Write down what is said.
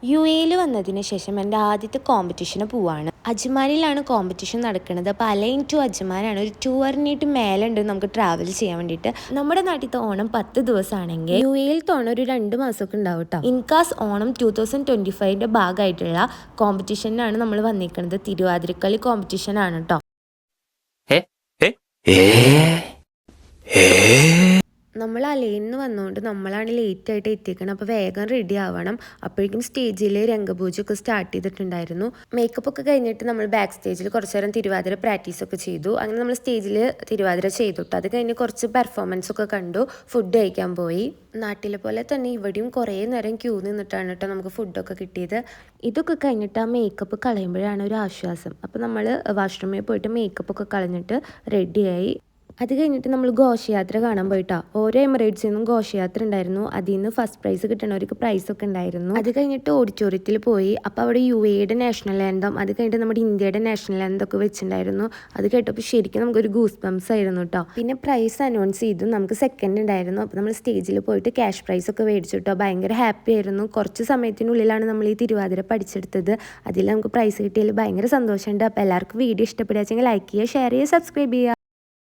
UAE വന്നതിന് ശേഷം എൻ്റെ ആദ്യത്തെ കോമ്പറ്റീഷന് പോവാണ്. അജ്മാനിലാണ് കോമ്പറ്റീഷൻ നടക്കുന്നത്. അപ്പോൾ അലൈൻ ടു അജ്മാനാണ്. ഒരു 2 hour മേലുണ്ട് നമുക്ക് ട്രാവൽ ചെയ്യാൻ വേണ്ടിയിട്ട്. നമ്മുടെ നാട്ടിലത്തെ ഓണം 10 ദിവസമാണെങ്കിൽ UAEയിലത്തെ ഓണം ഒരു 2 മാസമൊക്കെ ഉണ്ടാവും കേട്ടോ. ഇൻകാസ് ഓണം 2025ൻ്റെ ഭാഗമായിട്ടുള്ള കോമ്പറ്റീഷനാണ് നമ്മൾ വന്നിരിക്കുന്നത്. തിരുവാതിരക്കളി കോമ്പറ്റീഷനാണ് കേട്ടോ. നമ്മൾ അലയിൽ നിന്ന് വന്നുകൊണ്ട് നമ്മളാണ് ലേറ്റായിട്ട് എത്തിക്കണം. അപ്പോൾ വേഗം റെഡി ആവണം. അപ്പോഴേക്കും സ്റ്റേജിൽ രംഗപൂജയൊക്കെ സ്റ്റാർട്ട് ചെയ്തിട്ടുണ്ടായിരുന്നു. മേക്കപ്പ് ഒക്കെ കഴിഞ്ഞിട്ട് നമ്മൾ ബാക്ക് സ്റ്റേജിൽ കുറച്ച് നേരം തിരുവാതിര പ്രാക്ടീസൊക്കെ ചെയ്തു. അങ്ങനെ നമ്മൾ സ്റ്റേജിൽ തിരുവാതിര ചെയ്തിട്ട് അത് കഴിഞ്ഞ് കുറച്ച് പെർഫോമൻസ് ഒക്കെ കണ്ടു. ഫുഡ് കഴിക്കാൻ പോയി. നാട്ടിലെ പോലെ തന്നെ ഇവിടെയും കുറേ നേരം ക്യൂ നിന്നിട്ടാണ് കേട്ടോ നമുക്ക് ഫുഡൊക്കെ കിട്ടിയത്. ഇതൊക്കെ കഴിഞ്ഞിട്ട് ആ മേക്കപ്പ് കളയുമ്പോഴാണ് ഒരു ആശ്വാസം. അപ്പോൾ നമ്മൾ വാഷ്റൂമിൽ പോയിട്ട് മേക്കപ്പ് ഒക്കെ കളഞ്ഞിട്ട് റെഡിയായി. അത് കഴിഞ്ഞിട്ട് നമ്മൾ ഘോഷയാത്ര കാണാൻ പോയിട്ടോ. ഓരോ എമിറേറ്റ്സിൽ നിന്നും ഘോഷയാത്ര ഉണ്ടായിരുന്നു. അതിൽ നിന്ന് ഫസ്റ്റ് പ്രൈസ് കിട്ടണവർക്ക് പ്രൈസൊക്കെ ഉണ്ടായിരുന്നു. അത് കഴിഞ്ഞിട്ട് ഓഡിറ്റോറിയത്തിൽ പോയി. അപ്പോൾ അവിടെ UAEയുടെ നാഷണൽ ആന്തം, അത് കഴിഞ്ഞിട്ട് നമ്മുടെ ഇന്ത്യയുടെ നാഷണൽ ആന്തം ഒക്കെ വെച്ചിട്ടുണ്ടായിരുന്നു. അത് കേട്ടപ്പോൾ ശരിക്കും നമുക്കൊരു ഗൂസ് ബംസ് ആയിരുന്നു കേട്ടോ. പിന്നെ പ്രൈസ് അനൗൺസ് ചെയ്തു. നമുക്ക് സെക്കൻഡ് ഉണ്ടായിരുന്നു. അപ്പോൾ നമ്മൾ സ്റ്റേജിൽ പോയിട്ട് ക്യാഷ് പ്രൈസ് ഒക്കെ മേടിച്ചു കേട്ടോ. ഭയങ്കര ഹാപ്പി ആയിരുന്നു. കുറച്ച് സമയത്തിനുള്ളിലാണ് നമ്മൾ ഈ തിരുവാതിര പഠിച്ചെടുത്തത്. അതിൽ നമുക്ക് പ്രൈസ് കിട്ടിയതിൽ ഭയങ്കര സന്തോഷമുണ്ട്. അപ്പോൾ എല്ലാവർക്കും വീഡിയോ ഇഷ്ടപ്പെടുക വെച്ചെങ്കിൽ ലൈക്ക് ചെയ്യുക, ഷെയർ ചെയ്യുക, സബ്സ്ക്രൈബ് ചെയ്യുക.